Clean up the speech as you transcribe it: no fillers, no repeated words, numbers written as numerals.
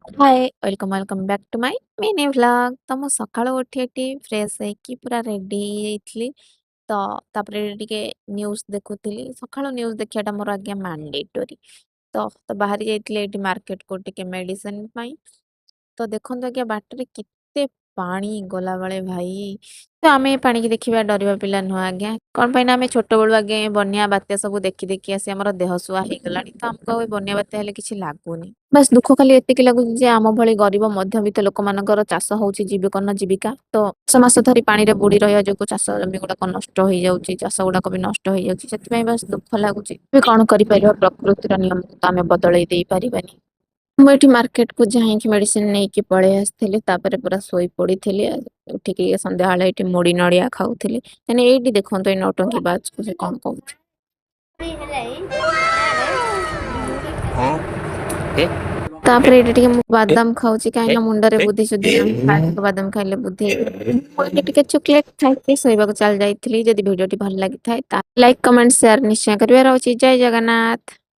Hi welcome back to my mini vlog. तो ମୁଁ ସକାଳୁ ଉଠି ଏଠି ଫ୍ରେଶ ହେଇକି ପୁରା ରେଡି ହେଇଯାଇଥିଲି। ତ ତାପରେ ଟିକେ ନ୍ୟୁଜ ଦେଖୁଥିଲି। ସକାଳୁ ନ୍ୟୁଜ ଦେଖିବାଟା ମୋର ଆଜ୍ଞା ମାଣ୍ଡେଟୋରୀ। ତ ବାହାରି ଯାଇଥିଲି ଏଠି ମାର୍କେଟକୁ ଟିକେ ମେଡିସିନ ପାଇଁ। ତ ଦେଖନ୍ତୁ ଆଜ୍ଞା ବାଟରେ କେତେ ପାଣି ଗଲାବେଳେ ଭାଇ। ତ ଆମେ ଏ ପାଣିକି ଦେଖିବା ଡରିବା ପିଲା ନୁହଁ ଆଜ୍ଞା। କଣ ପାଇଁ ନା ଆମେ ଛୋଟବେଳୁ ଆଜ୍ଞା ଏ ବନ୍ୟା ବାତ୍ୟା ସବୁ ଦେଖି ଦେଖି ଆସି ଆମର ଦେହ ସୁହା ହେଇଗଲାଣି। ତ ଆମକୁ ଆଉ ଏ ବନ୍ୟା ବାତ୍ୟା ହେଲେ କିଛି ଲାଗୁନି। ବାସ୍ ଦୁଃଖ ଖାଲି ଏତିକି ଲାଗୁଛି ଯେ ଆମ ଭଳି ଗରିବ ମଧ୍ୟବିତ୍ତ ଲୋକମାନଙ୍କର ଚାଷ ହଉଛି ଜୀବିକା। ତ ମାସ ଧରି ପାଣିରେ ବୁଡି ରହିବା ଯୋଗୁଁ ଚାଷ ଜମି ଗୁଡାକ ନଷ୍ଟ ହେଇଯାଉଛି। ଚାଷ ଗୁଡାକ ବି ନଷ୍ଟ ହେଇଯାଉଛି। ସେଥିପାଇଁ ବାସ୍ ଦୁଃଖ ଲାଗୁଛି। ଏବେ କଣ କରିପାରିବା, ପ୍ରକୃତିର ନିୟମକୁ ତ ଆମେ ବଦଳେଇ ଦେଇ ପାରିବାନି। ମୁଁ ଏଠି ମାର୍କେଟକୁ ଯାଇକି ମେଡିସିନ ନେଇକି ପଳେଇ ଆସିଥିଲି। ତାପରେ ପୁରା ଶୋଇ ପଡିଥିଲି। ଉଠିକି ସନ୍ଧ୍ୟାବେଳେ ଏଠି ମୁଢି ନଡିଆ ଖାଉଥିଲି। ମାନେ ଏଇଠି ଦେଖନ୍ତୁ ଏଇ ନौटंकी ବାଜକୁ ସେ କଣ କହୁଛି। ତାପରେ ଏଇଠି ଟିକେ ମୁଁ ବାଦାମ ଖାଉଛି କାହିଁକି ନା ମୁଣ୍ଡରେ ବୁଦ୍ଧି ସୁଦ୍ଧି ନାହିଁ। ବାଦାମ ଖାଇଲେ ବୁଦ୍ଧି ମୁଁ ଏଠି ଟିକେ ଚକୋଲେଟ ଖାଇକି ଶୋଇବାକୁ ଚାଲି ଯାଇଥିଲି। ଯଦି ଭିଡିଓଟି ଭଲ ଲାଗିଥାଏ ଲାଇକ୍ କମେଣ୍ଟ ସେୟାର ନିଶ୍ଚୟ କରିବାର ଅଛି। ଜୟ ଜଗନ୍ନାଥ।